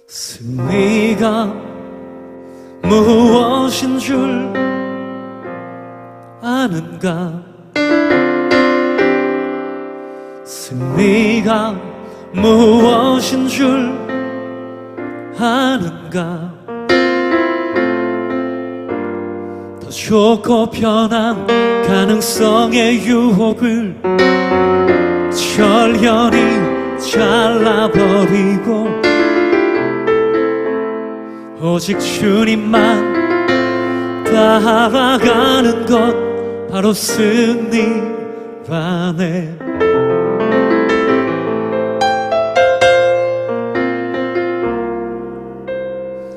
승리가 무엇인 줄 아는가? 승리가 무엇인 줄 아는가? 더 좋고 편한 가능성의 유혹을 절연히 잘라버리고 오직 주님만 따라가는 것 바로 승리라네.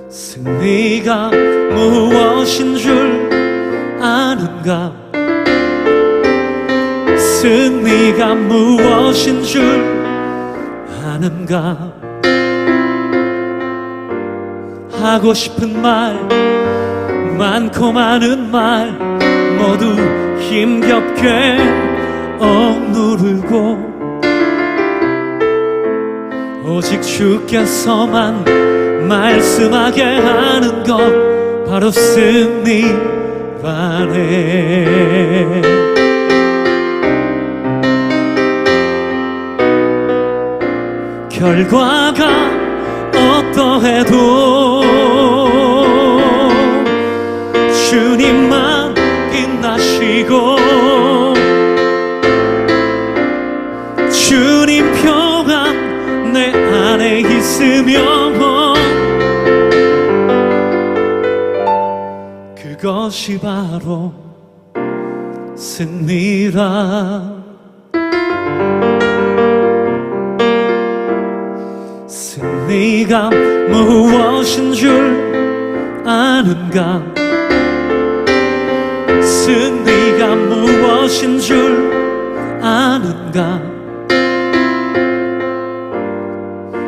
승리가 무엇인 줄 아는가? 승리가 무엇인 줄 아는가? 하고 싶은 말 많고 많은 말 모두 힘겹게 억누르고 오직 주께서만 말씀하게 하는 것 바로 승리라네. 결과가 어떠해도 주님만 빛나시고 주님 평안 내 안에 있으면 그것이 바로 승리라. 승리가 무엇인 줄 아는가? 승리가 무엇인 줄 아는가?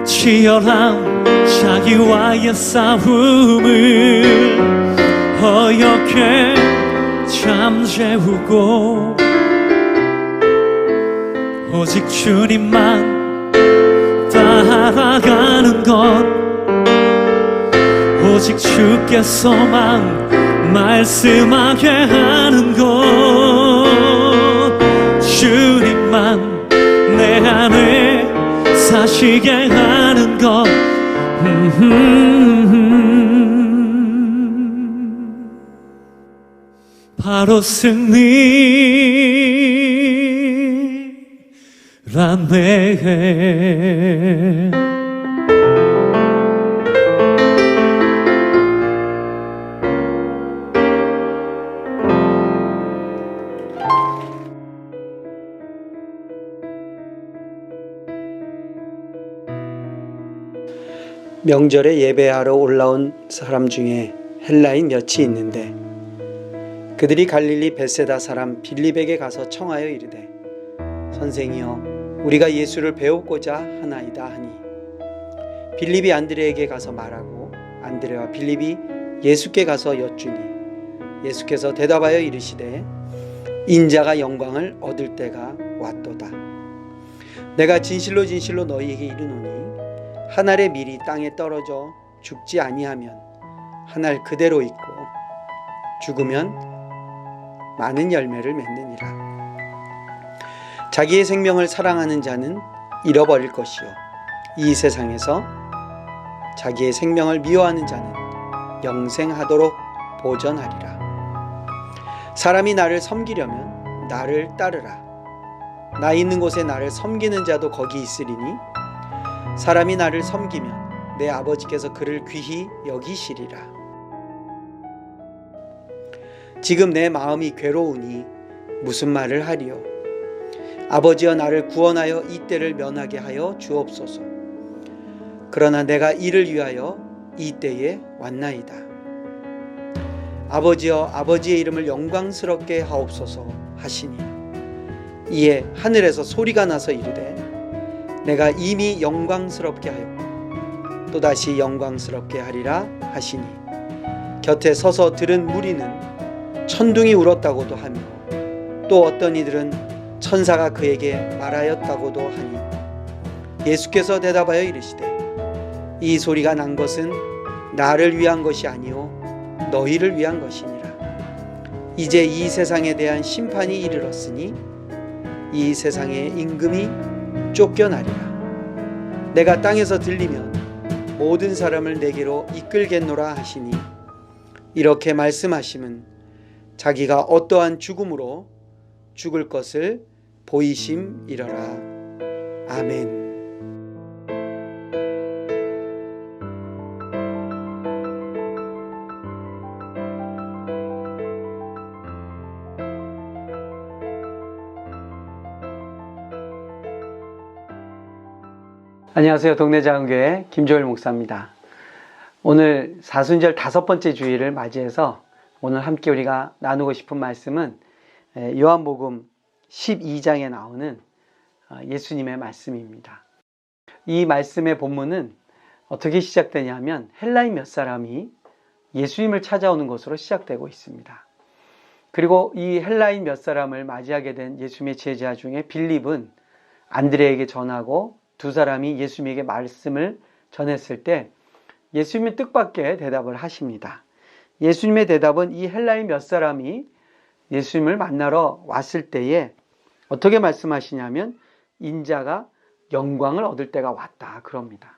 치열한 자기와의 싸움을 허옇게 잠재우고 오직 주님만 따라가는 것 오직 주께서만 말씀하게 하는 것 주님만 내 안에 사시게 하는 것 바로 승리라네. 명절에 예배하러 올라온 사람 중에 헬라인 몇이 있는데 그들이 갈릴리 벳세다 사람 빌립에게 가서 청하여 이르되 선생이여 우리가 예수를 배우고자 하나이다 하니 빌립이 안드레에게 가서 말하고 안드레와 빌립이 예수께 가서 여쭈니 예수께서 대답하여 이르시되 인자가 영광을 얻을 때가 왔도다. 내가 진실로 진실로 너희에게 이르노니 한 알의 밀이 땅에 떨어져 죽지 아니하면 한 알 그대로 있고 죽으면 많은 열매를 맺느니라. 자기의 생명을 사랑하는 자는 잃어버릴 것이요 이 세상에서 자기의 생명을 미워하는 자는 영생하도록 보전하리라. 사람이 나를 섬기려면 나를 따르라. 나 있는 곳에 나를 섬기는 자도 거기 있으리니 사람이 나를 섬기면 내 아버지께서 그를 귀히 여기시리라. 지금 내 마음이 괴로우니 무슨 말을 하리요? 아버지여 나를 구원하여 이 때를 면하게 하여 주옵소서. 그러나 내가 이를 위하여 이 때에 왔나이다. 아버지여 아버지의 이름을 영광스럽게 하옵소서 하시니 이에 하늘에서 소리가 나서 이르되 내가 이미 영광스럽게 하였고 또다시 영광스럽게 하리라 하시니 곁에 서서 들은 무리는 천둥이 울었다고도 하며 또 어떤 이들은 천사가 그에게 말하였다고도 하니 예수께서 대답하여 이르시되 이 소리가 난 것은 나를 위한 것이 아니요 너희를 위한 것이니라. 이제 이 세상에 대한 심판이 이르렀으니 이 세상의 임금이 쫓겨나리라. 내가 땅에서 들리면 모든 사람을 내게로 이끌겠노라 하시니 이렇게 말씀하심은 자기가 어떠한 죽음으로 죽을 것을 보이심이러라. 아멘. 안녕하세요. 동네 작은교회 김조일 목사입니다. 오늘 사순절 5번째 주일을 맞이해서 오늘 함께 우리가 나누고 싶은 말씀은 요한복음 12장에 나오는 예수님의 말씀입니다. 이 말씀의 본문은 어떻게 시작되냐면 헬라인 몇 사람이 예수님을 찾아오는 것으로 시작되고 있습니다. 그리고 이 헬라인 몇 사람을 맞이하게 된 예수님의 제자 중에 빌립은 안드레에게 전하고 두 사람이 예수님에게 말씀을 전했을 때 예수님이 뜻밖의 대답을 하십니다. 예수님의 대답은 이 헬라인 몇 사람이 예수님을 만나러 왔을 때에 어떻게 말씀하시냐면 인자가 영광을 얻을 때가 왔다 그럽니다.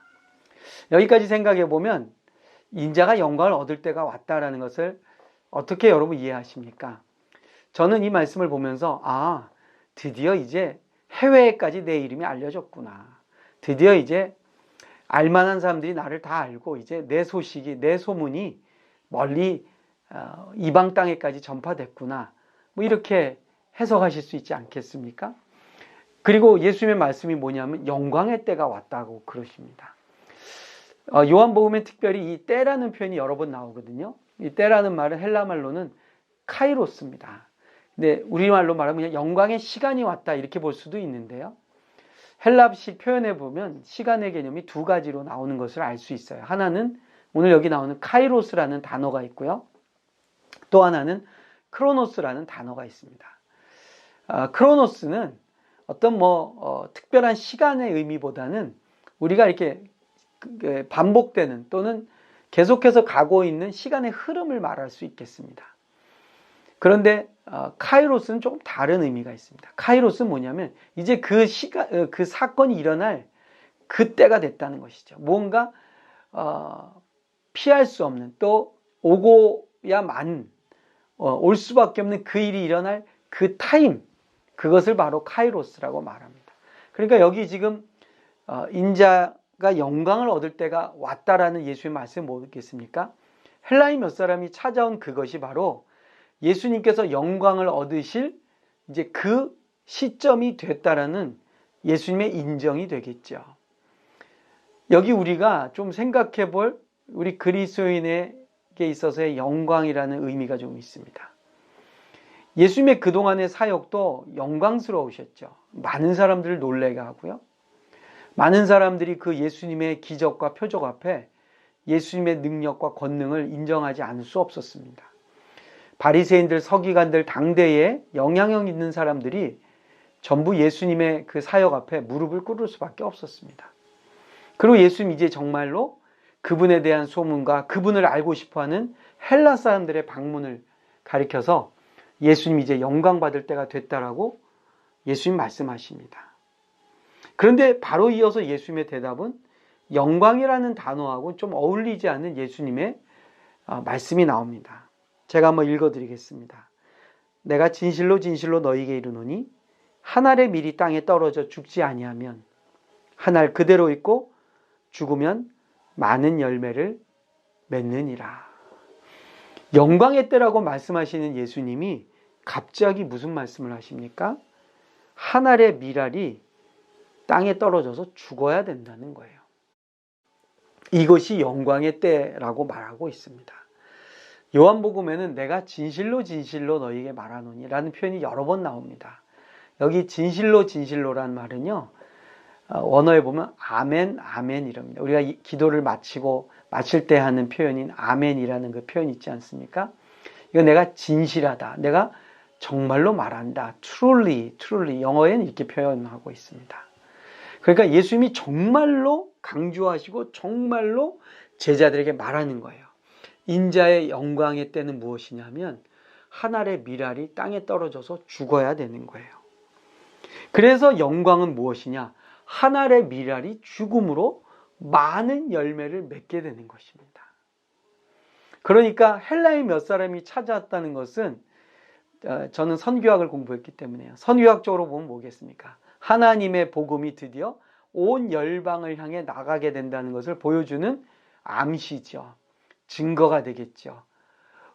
여기까지 생각해 보면 인자가 영광을 얻을 때가 왔다라는 것을 어떻게 여러분 이해하십니까? 저는 이 말씀을 보면서 드디어 이제 해외에까지 내 이름이 알려졌구나. 드디어 이제 알만한 사람들이 나를 다 알고 이제 내 소식이, 내 소문이 멀리 이방 땅에까지 전파됐구나. 뭐 이렇게 해석하실 수 있지 않겠습니까? 그리고 예수님의 말씀이 뭐냐면 영광의 때가 왔다고 그러십니다. 요한복음에 특별히 이 때라는 표현이 여러 번 나오거든요. 이 때라는 말은 헬라 말로는 카이로스입니다. 근데 우리말로 말하면 그냥 영광의 시간이 왔다 이렇게 볼 수도 있는데요. 헬라식 표현에 보면 시간의 개념이 두 가지로 나오는 것을 알 수 있어요. 하나는 오늘 여기 나오는 카이로스라는 단어가 있고요. 또 하나는 크로노스라는 단어가 있습니다. 크로노스는 어떤 특별한 시간의 의미보다는 우리가 이렇게 반복되는 또는 계속해서 가고 있는 시간의 흐름을 말할 수 있겠습니다. 그런데 카이로스는 조금 다른 의미가 있습니다. 카이로스는 뭐냐면 이제 그 사건이 일어날 그때가 됐다는 것이죠. 뭔가 피할 수 없는 또 오고야만 올 수밖에 없는 그 일이 일어날 그 타임, 그것을 바로 카이로스라고 말합니다. 그러니까 여기 지금 인자가 영광을 얻을 때가 왔다라는 예수의 말씀이 뭐겠습니까? 헬라인 몇 사람이 찾아온 그것이 바로 예수님께서 영광을 얻으실 이제 그 시점이 됐다라는 예수님의 인정이 되겠죠. 여기 우리가 좀 생각해 볼 우리 그리스도인에게 있어서의 영광이라는 의미가 좀 있습니다. 예수님의 그동안의 사역도 영광스러우셨죠. 많은 사람들을 놀라게 하고요. 많은 사람들이 그 예수님의 기적과 표적 앞에 예수님의 능력과 권능을 인정하지 않을 수 없었습니다. 바리새인들, 서기관들, 당대에 영향력 있는 사람들이 전부 예수님의 그 사역 앞에 무릎을 꿇을 수밖에 없었습니다. 그리고 예수님 이제 정말로 그분에 대한 소문과 그분을 알고 싶어하는 헬라 사람들의 방문을 가리켜서 예수님 이제 영광 받을 때가 됐다라고 예수님 말씀하십니다. 그런데 바로 이어서 예수님의 대답은 영광이라는 단어하고 좀 어울리지 않는 예수님의 말씀이 나옵니다. 제가 한번 읽어드리겠습니다. 내가 진실로 진실로 너희에게 이르노니 한 알의 밀이 땅에 떨어져 죽지 아니하면 한 알 그대로 있고 죽으면 많은 열매를 맺느니라. 영광의 때라고 말씀하시는 예수님이 갑자기 무슨 말씀을 하십니까? 한 알의 밀알이 땅에 떨어져서 죽어야 된다는 거예요. 이것이 영광의 때라고 말하고 있습니다. 요한복음에는 내가 진실로 진실로 너희에게 말하노니 라는 표현이 여러 번 나옵니다. 여기 진실로 진실로란 말은요, 원어에 보면 아멘 아멘 이랍니다. 우리가 기도를 마칠 때 하는 표현인 아멘이라는 그 표현이 있지 않습니까? 이거 내가 진실하다, 내가 정말로 말한다, truly 영어에는 이렇게 표현하고 있습니다. 그러니까 예수님이 정말로 강조하시고 정말로 제자들에게 말하는 거예요. 인자의 영광의 때는 무엇이냐면 한 알의 밀알이 땅에 떨어져서 죽어야 되는 거예요. 그래서 영광은 무엇이냐? 한 알의 밀알이 죽음으로 많은 열매를 맺게 되는 것입니다. 그러니까 헬라인 몇 사람이 찾아왔다는 것은, 저는 선교학을 공부했기 때문에요. 선교학적으로 보면 뭐겠습니까? 하나님의 복음이 드디어 온 열방을 향해 나가게 된다는 것을 보여주는 암시죠. 증거가 되겠죠.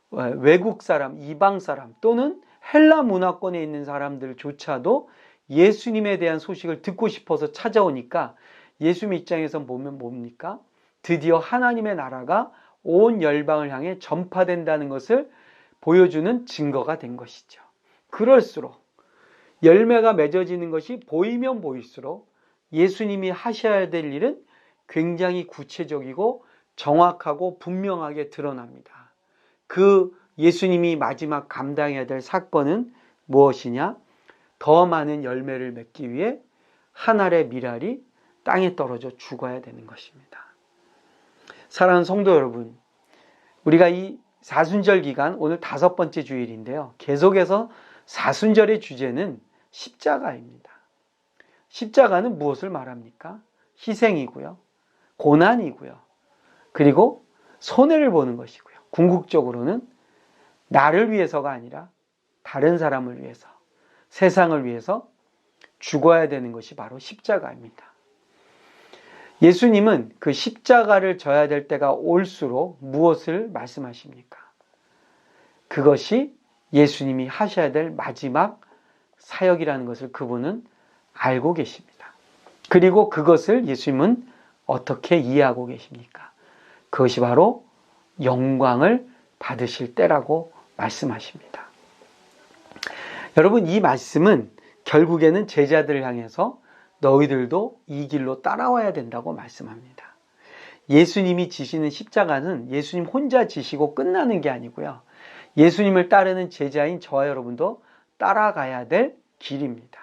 외국 사람, 이방 사람 또는 헬라 문화권에 있는 사람들조차도 예수님에 대한 소식을 듣고 싶어서 찾아오니까 예수님 입장에서 보면 뭡니까? 드디어 하나님의 나라가 온 열방을 향해 전파된다는 것을 보여주는 증거가 된 것이죠. 그럴수록 열매가 맺어지는 것이 보이면 보일수록 예수님이 하셔야 될 일은 굉장히 구체적이고 정확하고 분명하게 드러납니다. 그 예수님이 마지막 감당해야 될 사건은 무엇이냐? 더 많은 열매를 맺기 위해 한 알의 밀알이 땅에 떨어져 죽어야 되는 것입니다. 사랑하는 성도 여러분, 우리가 이 사순절 기간 오늘 5번째 주일인데요. 계속해서 사순절의 주제는 십자가입니다. 십자가는 무엇을 말합니까? 희생이고요. 고난이고요. 그리고 손해를 보는 것이고요. 궁극적으로는 나를 위해서가 아니라 다른 사람을 위해서, 세상을 위해서 죽어야 되는 것이 바로 십자가입니다. 예수님은 그 십자가를 져야 될 때가 올수록 무엇을 말씀하십니까? 그것이 예수님이 하셔야 될 마지막 사역이라는 것을 그분은 알고 계십니다. 그리고 그것을 예수님은 어떻게 이해하고 계십니까? 그것이 바로 영광을 받으실 때라고 말씀하십니다. 여러분, 이 말씀은 결국에는 제자들을 향해서 너희들도 이 길로 따라와야 된다고 말씀합니다. 예수님이 지시는 십자가는 예수님 혼자 지시고 끝나는 게 아니고요. 예수님을 따르는 제자인 저와 여러분도 따라가야 될 길입니다.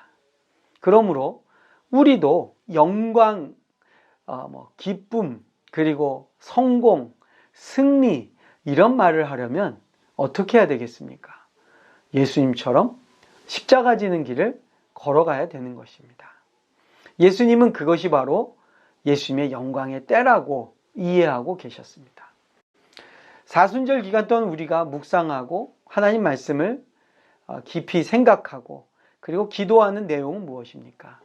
그러므로 우리도 영광, 기쁨, 그리고 성공, 승리 이런 말을 하려면 어떻게 해야 되겠습니까? 예수님처럼 십자가 지는 길을 걸어가야 되는 것입니다. 예수님은 그것이 바로 예수님의 영광의 때라고 이해하고 계셨습니다. 사순절 기간 동안 우리가 묵상하고 하나님 말씀을 깊이 생각하고 그리고 기도하는 내용은 무엇입니까?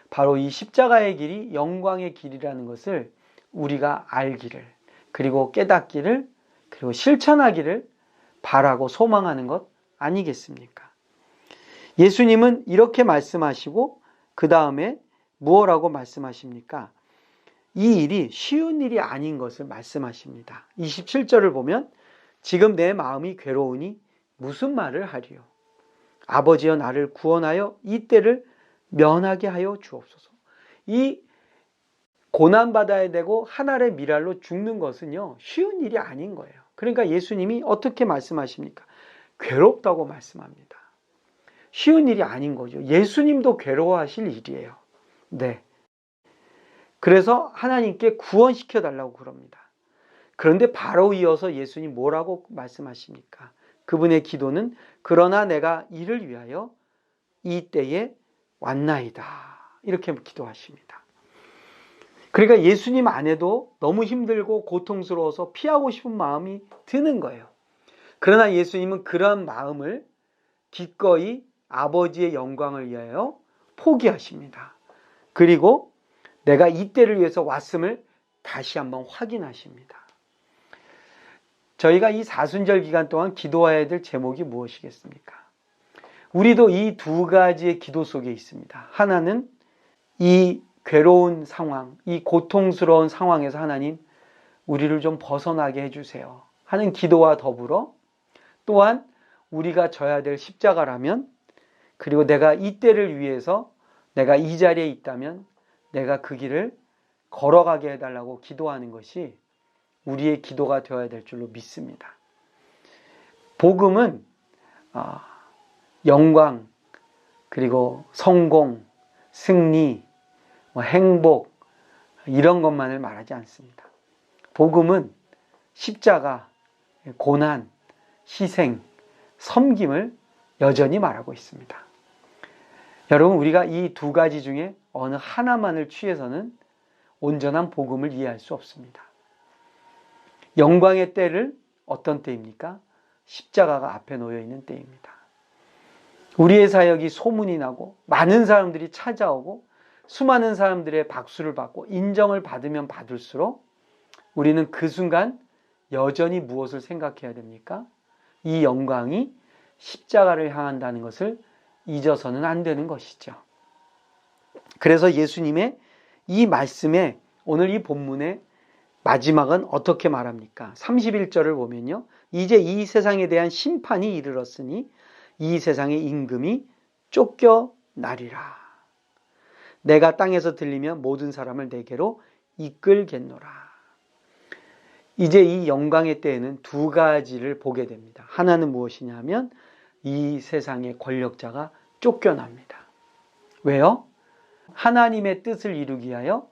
바로 이 십자가의 길이 영광의 길이라는 것을 우리가 알기를, 그리고 깨닫기를, 그리고 실천하기를 바라고 소망하는 것 아니겠습니까? 예수님은 이렇게 말씀하시고 그 다음에 무엇라고 말씀하십니까? 이 일이 쉬운 일이 아닌 것을 말씀하십니다. 27절을 보면 지금 내 마음이 괴로우니 무슨 말을 하리요? 아버지여 나를 구원하여 이 때를 면하게 하여 주옵소서. 이 고난받아야 되고 한 알의 밀알로 죽는 것은요, 쉬운 일이 아닌 거예요. 그러니까 예수님이 어떻게 말씀하십니까? 괴롭다고 말씀합니다. 쉬운 일이 아닌 거죠. 예수님도 괴로워하실 일이에요. 네. 그래서 하나님께 구원시켜 달라고 그럽니다. 그런데 바로 이어서 예수님 뭐라고 말씀하십니까? 그분의 기도는 그러나 내가 이를 위하여 이 때에 왔나이다. 이렇게 기도하십니다. 그러니까 예수님 안에도 너무 힘들고 고통스러워서 피하고 싶은 마음이 드는 거예요. 그러나 예수님은 그런 마음을 기꺼이 아버지의 영광을 위하여 포기하십니다. 그리고 내가 이 때를 위해서 왔음을 다시 한번 확인하십니다. 저희가 이 사순절 기간 동안 기도해야 될 제목이 무엇이겠습니까? 우리도 이 두 가지의 기도 속에 있습니다. 하나는 이 괴로운 상황, 이 고통스러운 상황에서 하나님, 우리를 좀 벗어나게 해주세요 하는 기도와 더불어 또한 우리가 져야 될 십자가라면, 그리고 내가 이 때를 위해서 내가 이 자리에 있다면 내가 그 길을 걸어가게 해달라고 기도하는 것이 우리의 기도가 되어야 될 줄로 믿습니다. 복음은 영광, 그리고 성공, 승리, 행복, 이런 것만을 말하지 않습니다. 복음은 십자가, 고난, 희생, 섬김을 여전히 말하고 있습니다. 여러분, 우리가 이 두 가지 중에 어느 하나만을 취해서는 온전한 복음을 이해할 수 없습니다. 영광의 때를 어떤 때입니까? 십자가가 앞에 놓여 있는 때입니다. 우리의 사역이 소문이 나고 많은 사람들이 찾아오고 수많은 사람들의 박수를 받고 인정을 받으면 받을수록 우리는 그 순간 여전히 무엇을 생각해야 됩니까? 이 영광이 십자가를 향한다는 것을 잊어서는 안 되는 것이죠. 그래서 예수님의 이 말씀에 오늘 이 본문의 마지막은 어떻게 말합니까? 31절을 보면요. 이제 이 세상에 대한 심판이 이르렀으니 이 세상의 임금이 쫓겨나리라. 내가 땅에서 들리면 모든 사람을 내게로 이끌겠노라. 이제 이 영광의 때에는 두 가지를 보게 됩니다. 하나는 무엇이냐면 이 세상의 권력자가 쫓겨납니다. 왜요? 하나님의 뜻을 이루기 위하여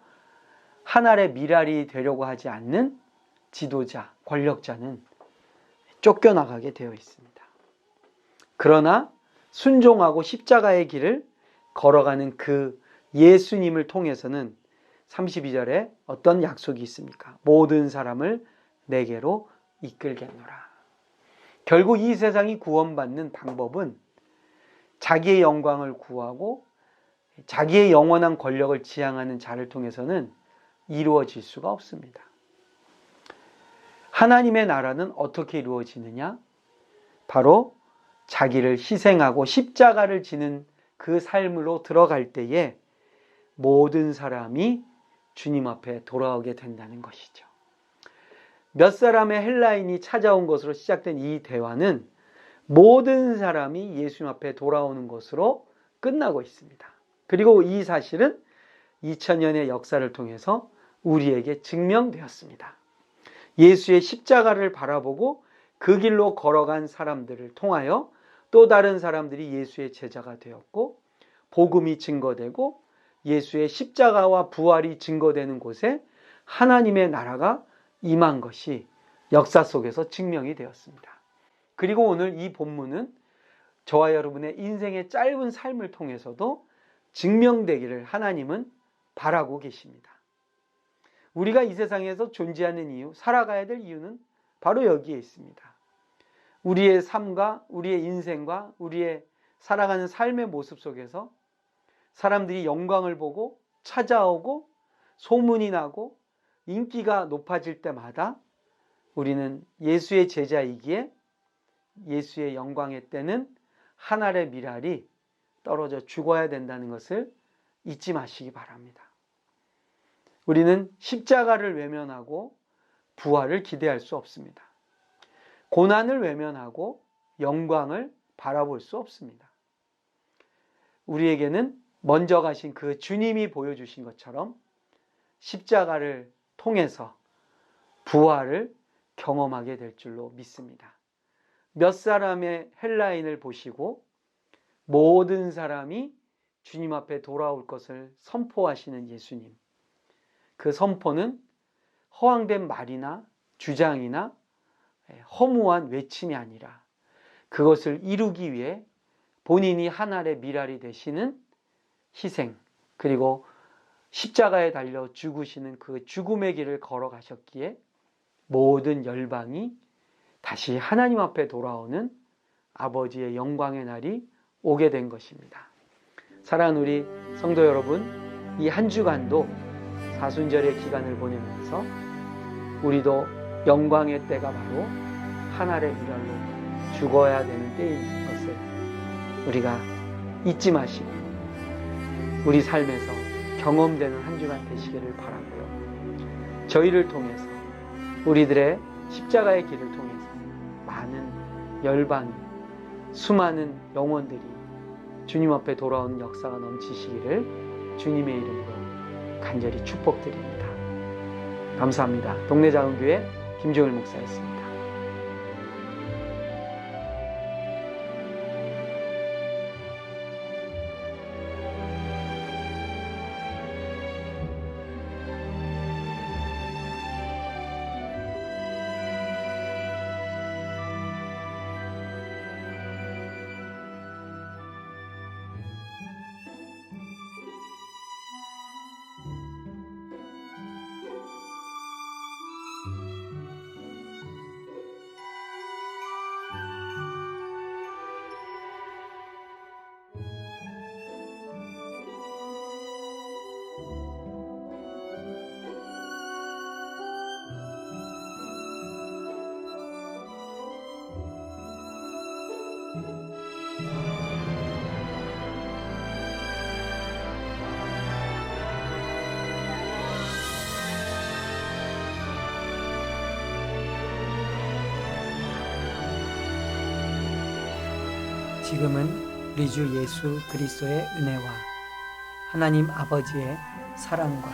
하늘의 미랄이 되려고 하지 않는 지도자, 권력자는 쫓겨나가게 되어 있습니다. 그러나 순종하고 십자가의 길을 걸어가는 그 예수님을 통해서는 32절에 어떤 약속이 있습니까? 모든 사람을 내게로 이끌겠노라. 결국 이 세상이 구원받는 방법은 자기의 영광을 구하고 자기의 영원한 권력을 지향하는 자를 통해서는 이루어질 수가 없습니다. 하나님의 나라는 어떻게 이루어지느냐? 바로 자기를 희생하고 십자가를 지는 그 삶으로 들어갈 때에 모든 사람이 주님 앞에 돌아오게 된다는 것이죠. 몇 사람의 헬라인이 찾아온 것으로 시작된 이 대화는 모든 사람이 예수님 앞에 돌아오는 것으로 끝나고 있습니다. 그리고 이 사실은 2000년의 역사를 통해서 우리에게 증명되었습니다. 예수의 십자가를 바라보고 그 길로 걸어간 사람들을 통하여 또 다른 사람들이 예수의 제자가 되었고 복음이 증거되고 예수의 십자가와 부활이 증거되는 곳에 하나님의 나라가 임한 것이 역사 속에서 증명이 되었습니다. 그리고 오늘 이 본문은 저와 여러분의 인생의 짧은 삶을 통해서도 증명되기를 하나님은 바라고 계십니다. 우리가 이 세상에서 존재하는 이유, 살아가야 될 이유는 바로 여기에 있습니다. 우리의 삶과 우리의 인생과 우리의 살아가는 삶의 모습 속에서 사람들이 영광을 보고 찾아오고 소문이 나고 인기가 높아질 때마다 우리는 예수의 제자이기에 예수의 영광의 때는 하늘의 미랄이 떨어져 죽어야 된다는 것을 잊지 마시기 바랍니다. 우리는 십자가를 외면하고 부활을 기대할 수 없습니다. 고난을 외면하고 영광을 바라볼 수 없습니다. 우리에게는 먼저 가신 그 주님이 보여주신 것처럼 십자가를 통해서 부활을 경험하게 될 줄로 믿습니다. 몇 사람의 헬라인을 보시고 모든 사람이 주님 앞에 돌아올 것을 선포하시는 예수님. 그 선포는 허황된 말이나 주장이나 허무한 외침이 아니라 그것을 이루기 위해 본인이 하늘의 미랄이 되시는 희생, 그리고 십자가에 달려 죽으시는 그 죽음의 길을 걸어가셨기에 모든 열방이 다시 하나님 앞에 돌아오는 아버지의 영광의 날이 오게 된 것입니다. 사랑하는 우리 성도 여러분, 이 한 주간도 사순절의 기간을 보내면서 우리도 영광의 때가 바로 하늘의 미랄로 죽어야 되는 때인 것을 우리가 잊지 마시고 우리 삶에서 경험되는 한 주간 되시기를 바라고요. 저희를 통해서 우리들의 십자가의 길을 통해서 많은 열방이 수많은 영혼들이 주님 앞에 돌아오는 역사가 넘치시기를 주님의 이름으로 간절히 축복드립니다. 감사합니다. 동네 작은 교회 김종일 목사였습니다. 지금은 우리 주 예수 그리스도의 은혜와 하나님 아버지의 사랑과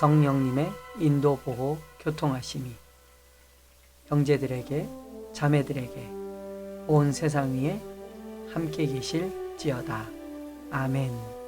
성령님의 인도 보호 교통하심이 형제들에게 자매들에게 온 세상 위에 함께 계실지어다. 아멘.